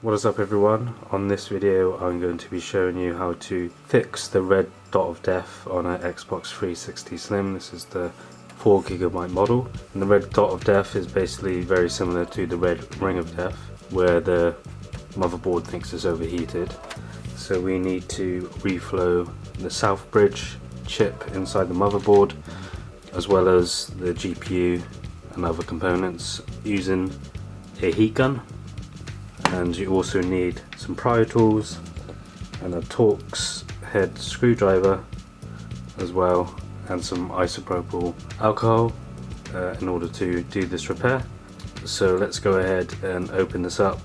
What is up everyone? On this video I'm going to be showing you how to fix the red dot of death on an Xbox 360 Slim. This is the 4GB model, and the red dot of death is basically very similar to the red ring of death where the motherboard thinks it's overheated. So we need to reflow the Southbridge chip inside the motherboard as well as the GPU and other components using a heat gun. And you also need some pry tools and a Torx head screwdriver as well, and some isopropyl alcohol in order to do this repair. So let's go ahead and open this up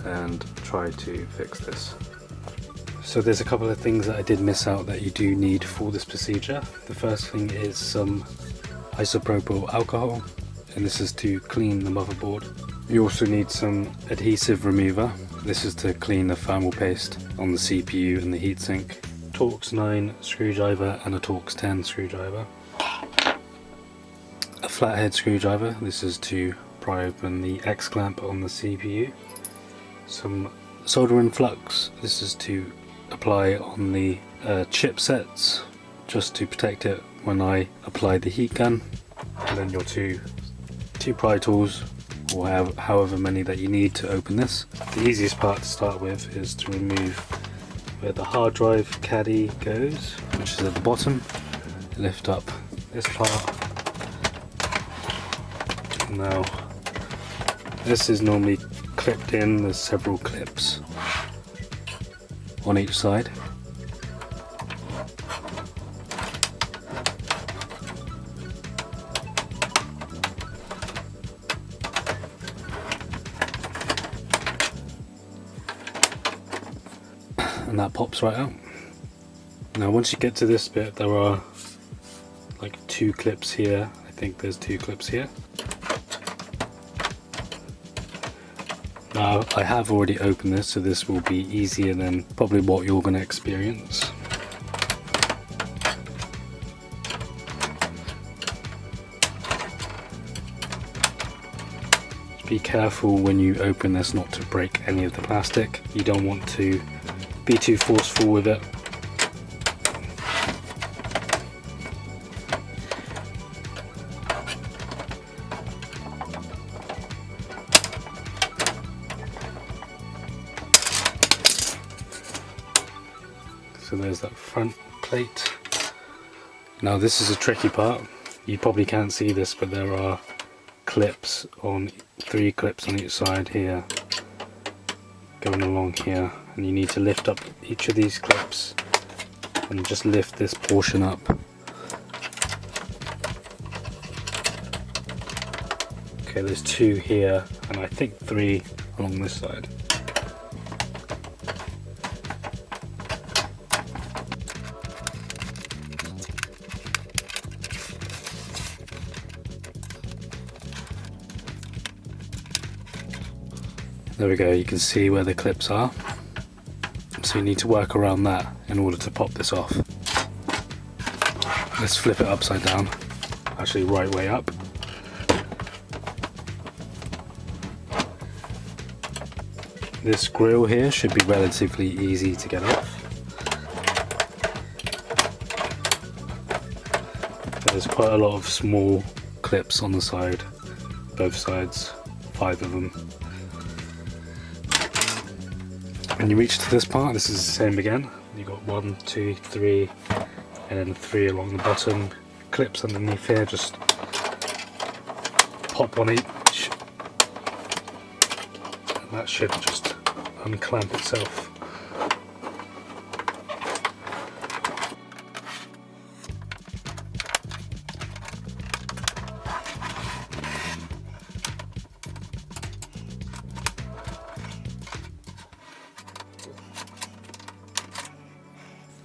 and try to fix this. So there's a couple of things that I did miss out that you do need for this procedure. The first thing is some isopropyl alcohol, and this is to clean the motherboard. You also need some adhesive remover. This is to clean the thermal paste on the CPU and the heatsink. Torx 9 screwdriver and a Torx 10 screwdriver. A flathead screwdriver. This is to pry open the X clamp on the CPU. Some soldering flux. This is to apply on the chipsets, just to protect it when I apply the heat gun. And then your two pry tools, or however many that you need to open this. The easiest part to start with is to remove where the hard drive caddy goes, which is at the bottom. Lift up this part. Now this is normally clipped in. There's several clips on each side. And that pops right out. Now once you get to this bit, there are like 2 clips here. I think there's 2 clips here. Now I have already opened this, so this will be easier than probably what you're going to experience. Just be careful when you open this not to break any of the plastic. You don't want to be too forceful with it. So there's that front plate. Now this is a tricky part. You probably can't see this, but there are clips on 3 clips on each side here, going along here, and you need to lift up each of these clips and just lift this portion up. Okay, there's 2 here and I think 3 along this side. There we go, you can see where the clips are. So you need to work around that in order to pop this off. Let's flip it upside down, actually right way up. This grill here should be relatively easy to get off. There's quite a lot of small clips on the side, both sides, 5 of them. When you reach to this part, this is the same again. You've got 1, 2, 3, and then 3 along the bottom. Clips underneath here, just pop on each. And that should just unclamp itself.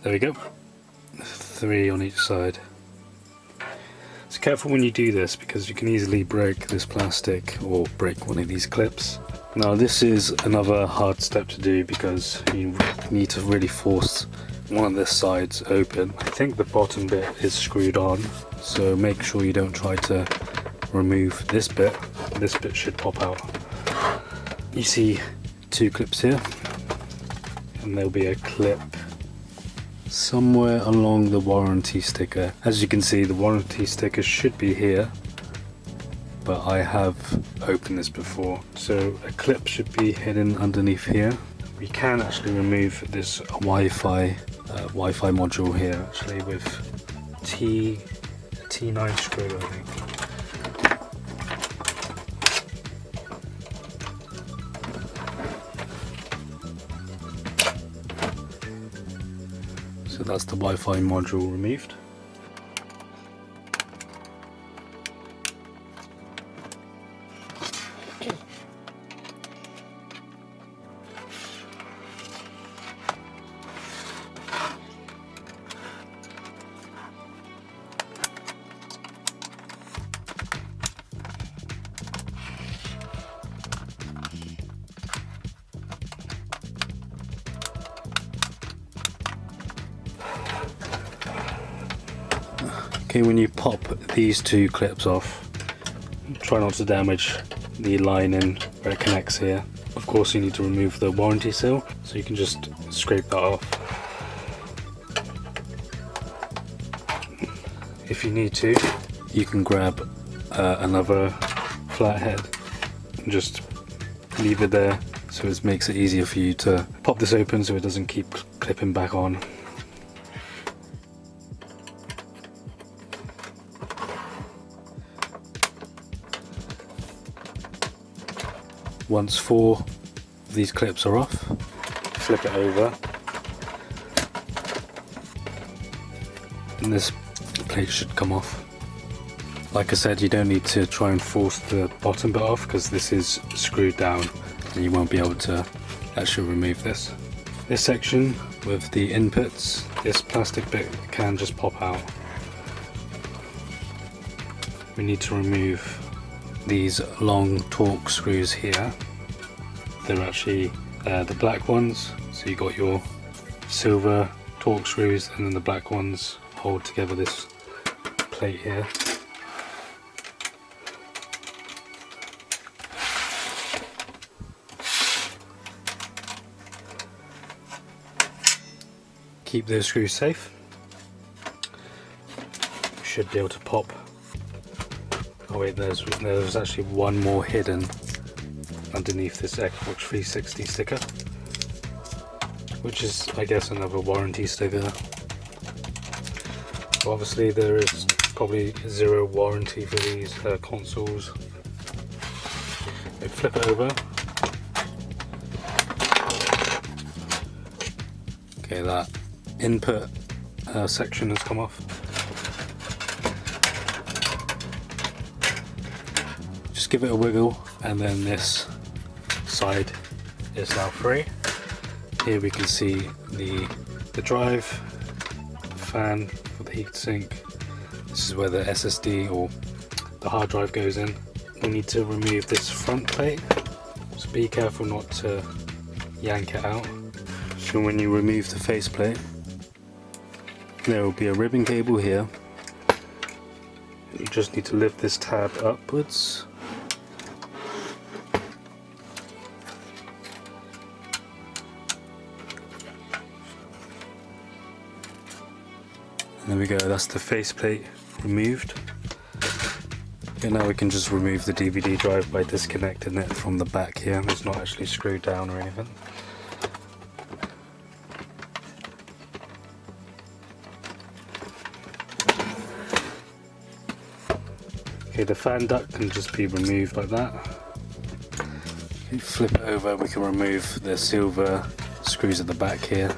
There we go, 3 on each side. So careful when you do this, because you can easily break this plastic or break one of these clips. Now this is another hard step to do because you need to really force one of the sides open. I think the bottom bit is screwed on, so make sure you don't try to remove this bit. This bit should pop out. You see two clips here, and there'll be a clip somewhere along the warranty sticker. As you can see, the warranty sticker should be here, but I have opened this before, so a clip should be hidden underneath here. We can actually remove this Wi-Fi module here actually with T9 screw, I think. So that's the Wi-Fi module removed. Okay, when you pop these two clips off, try not to damage the lining where it connects here. Of course, you need to remove the warranty seal, so you can just scrape that off. If you need to, you can grab another flathead and just leave it there, so it makes it easier for you to pop this open so it doesn't keep clipping back on. Once 4 of these clips are off, flip it over, and this plate should come off. Like I said, you don't need to try and force the bottom bit off because this is screwed down and you won't be able to actually remove this. This section with the inputs, this plastic bit can just pop out. We need to remove these long Torx screws here. They're actually the black ones, so you got your silver Torx screws and then the black ones hold together this plate here. Keep those screws safe. You should be able to pop. Oh wait, there's actually one more hidden underneath this Xbox 360 sticker, which is, I guess, another warranty sticker. Obviously there is probably 0 warranty for these consoles. Flip it over. Okay, that input section has come off. Just give it a wiggle, and then this side is now free. Here we can see the drive, fan for the heatsink. This is where the SSD or the hard drive goes in. We need to remove this front plate, so be careful not to yank it out. So when you remove the faceplate, there will be a ribbon cable here. You just need to lift this tab upwards. There we go, that's the faceplate removed. Okay, now we can just remove the DVD drive by disconnecting it from the back here. It's not actually screwed down or anything. Okay, the fan duct can just be removed like that. If you flip it over, we can remove the silver screws at the back here.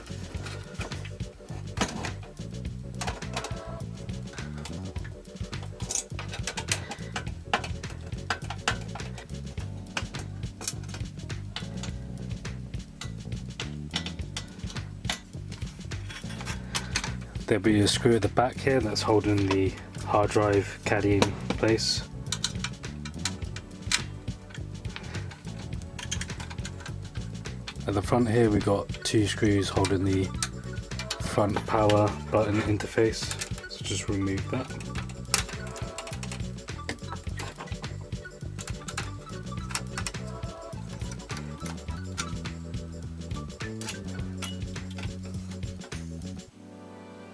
There'll be a screw at the back here that's holding the hard drive caddy in place. At the front here we've got 2 screws holding the front power button interface, so just remove that.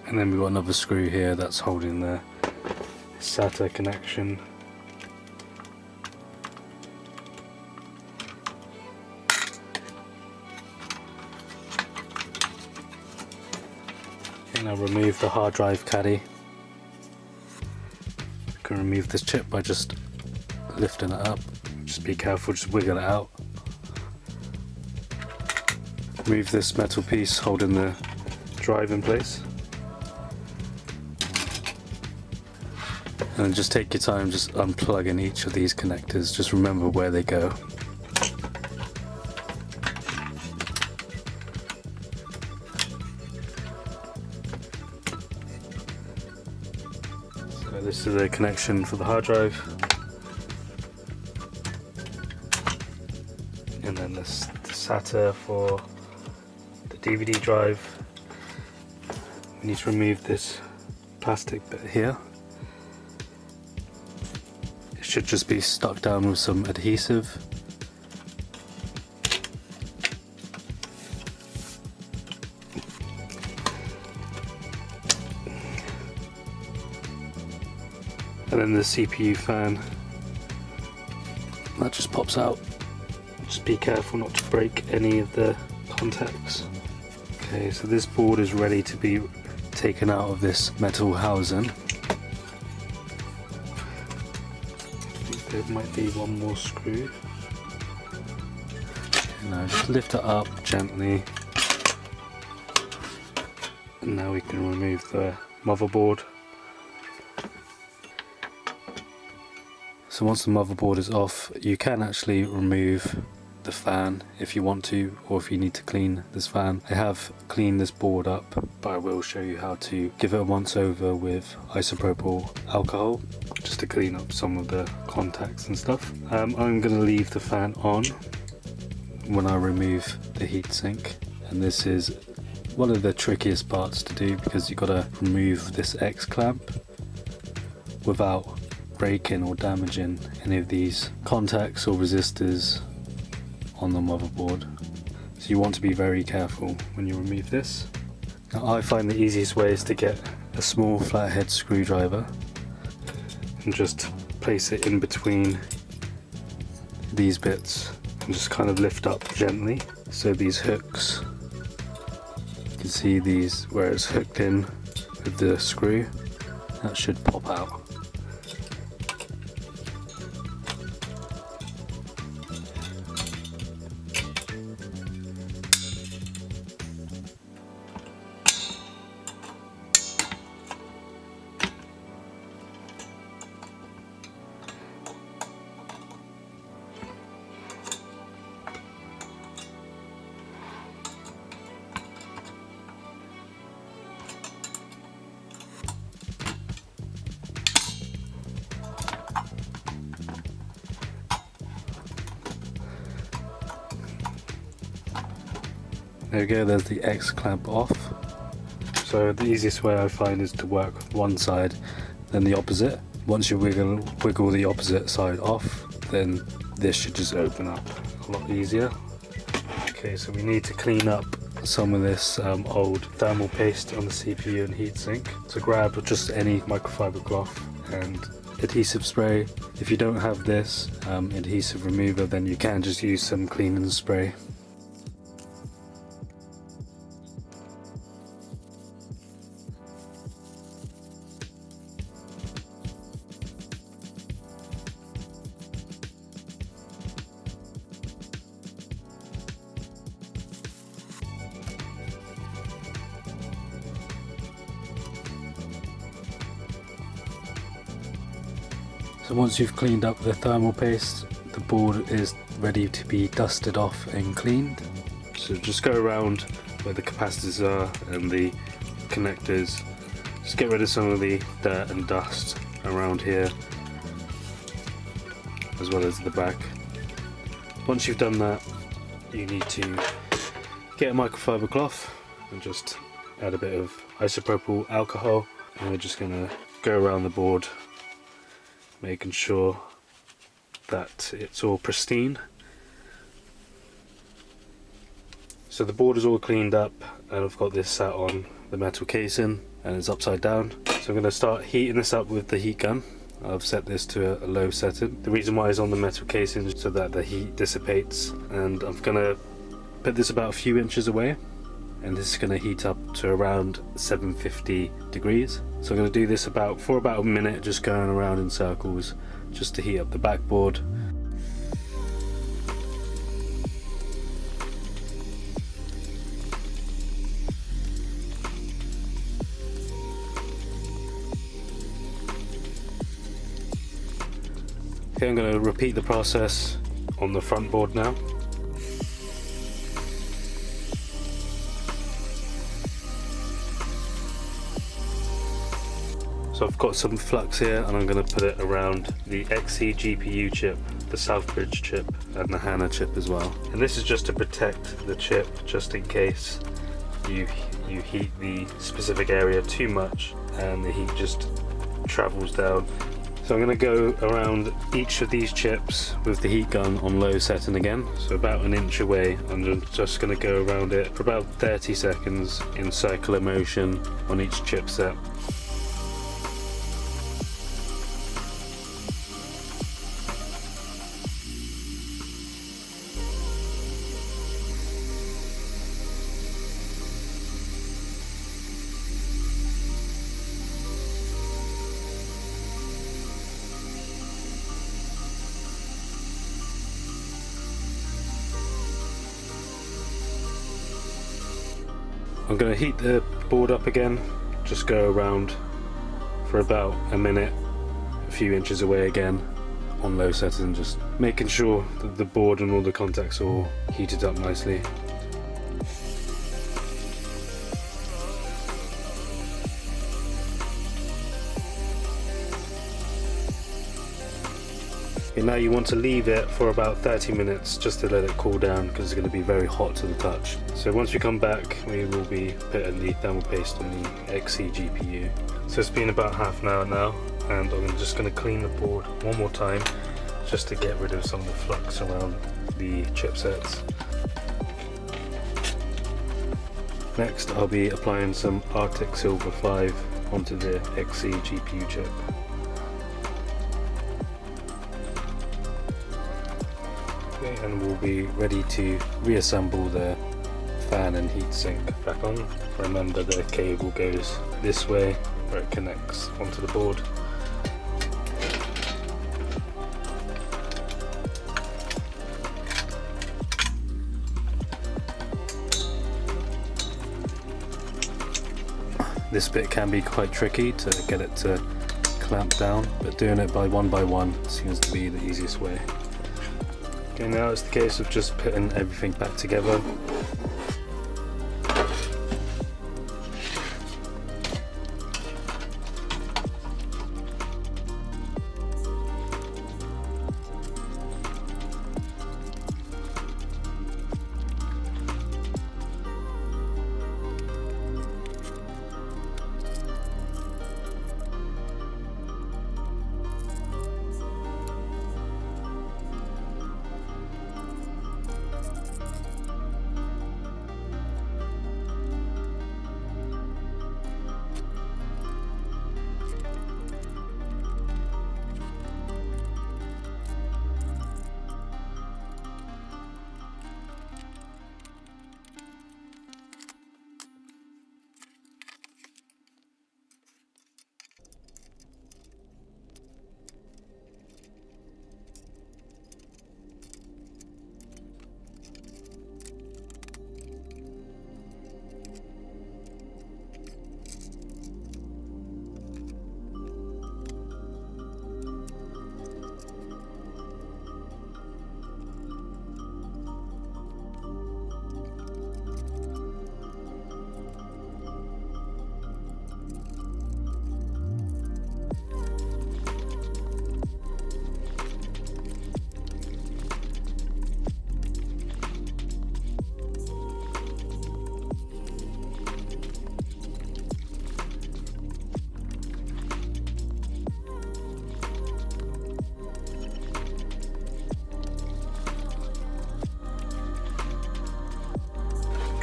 And then we've got another screw here that's holding the SATA connection. And I'll remove the hard drive caddy. You can remove this chip by just lifting it up. Just be careful, just wiggle it out. Remove this metal piece holding the drive in place. And just take your time just unplugging each of these connectors. Just remember where they go. So this is a connection for the hard drive. And then this the SATA for the DVD drive. We need to remove this plastic bit here. It should just be stuck down with some adhesive. And then the CPU fan, that just pops out. Just be careful not to break any of the contacts. Okay, so this board is ready to be taken out of this metal housing. There might be one more screw. Now just lift it up gently. And now we can remove the motherboard. So once the motherboard is off, you can actually remove the fan if you want to, or if you need to clean this fan. I have cleaned this board up, but I will show you how to give it a once over with isopropyl alcohol, just to clean up some of the contacts and stuff. I'm going to leave the fan on when I remove the heatsink, and this is one of the trickiest parts to do because you've got to remove this X clamp without breaking or damaging any of these contacts or resistors on the motherboard. So you want to be very careful when you remove this. Now I find the easiest way is to get a small flathead screwdriver and just place it in between these bits and just kind of lift up gently. So these hooks, you can see these where it's hooked in with the screw, that should pop out. There we go, there's the X clamp off. So the easiest way I find is to work with one side, then the opposite. Once you wiggle the opposite side off, then this should just open up a lot easier. Okay, so we need to clean up some of this old thermal paste on the CPU and heatsink. So grab just any microfiber cloth and adhesive spray. If you don't have this adhesive remover, then you can just use some cleaning spray. So once you've cleaned up the thermal paste, the board is ready to be dusted off and cleaned. So just go around where the capacitors are and the connectors. Just get rid of some of the dirt and dust around here, as well as the back. Once you've done that, you need to get a microfiber cloth and just add a bit of isopropyl alcohol, and we're just going to go around the board, making sure that it's all pristine. So the board is all cleaned up and I've got this sat on the metal casing, and it's upside down. So I'm going to start heating this up with the heat gun. I've set this to a low setting. The reason why it's on the metal casing is so that the heat dissipates, and I'm going to put this about a few inches away, and this is going to heat up to around 750 degrees. So I'm going to do this for about a minute, just going around in circles just to heat up the backboard. Okay, I'm going to repeat the process on the front board now. So I've got some flux here, and I'm going to put it around the XE GPU chip, the Southbridge chip, and the HANA chip as well. And this is just to protect the chip, just in case you heat the specific area too much and the heat just travels down. So I'm going to go around each of these chips with the heat gun on low setting again, so about an inch away. I'm just going to go around it for about 30 seconds in circular motion on each chipset. I'm going to heat the board up again, just go around for about a minute, a few inches away again on low setting, just making sure that the board and all the contacts are all heated up nicely. Okay, now you want to leave it for about 30 minutes just to let it cool down, because it's going to be very hot to the touch. So once we come back, we will be putting the thermal paste on the XE GPU. So it's been about half an hour now, and I'm just going to clean the board one more time just to get rid of some of the flux around the chipsets. Next, I'll be applying some Arctic Silver 5 onto the XE GPU chip. And we'll be ready to reassemble the fan and heatsink back on. Remember, the cable goes this way where it connects onto the board. This bit can be quite tricky to get it to clamp down, but doing it by one seems to be the easiest way. Okay, now it's the case of just putting everything back together.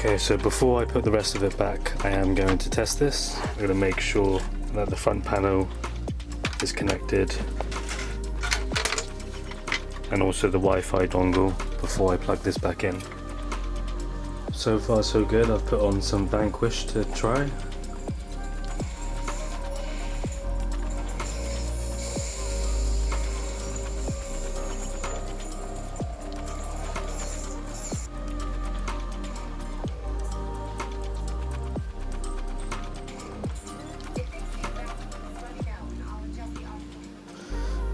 Okay, so before I put the rest of it back, I am going to test this. I'm going to make sure that the front panel is connected and also the Wi-Fi dongle before I plug this back in. So far so good. I've put on some Vanquish to try.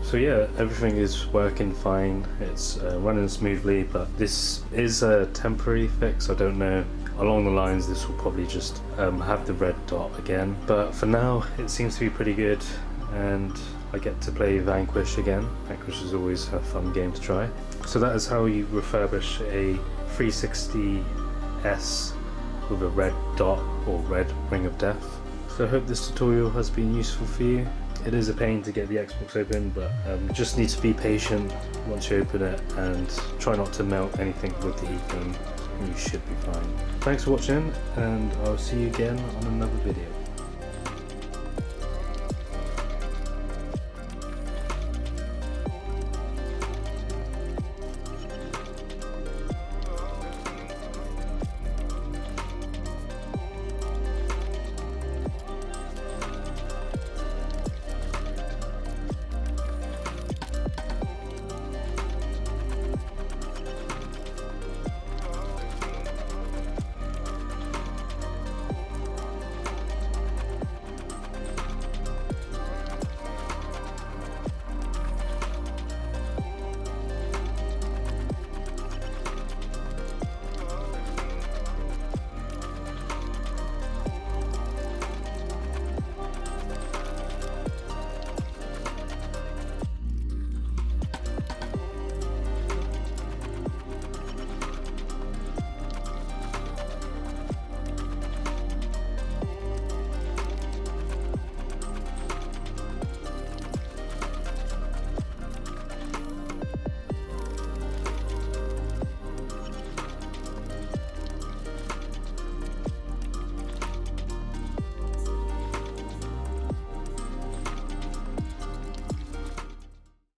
So yeah, everything is working fine, it's running smoothly, but this is a temporary fix. I don't know, along the lines this will probably just have the red dot again, but for now it seems to be pretty good, and I get to play Vanquish again. Vanquish is always a fun game to try. So that is how you refurbish a 360S with a red dot or red ring of death. So I hope this tutorial has been useful for you. It is a pain to get the Xbox open, but you just need to be patient once you open it and try not to melt anything with the heat gun, and you should be fine. Thanks for watching, and I'll see you again on another video.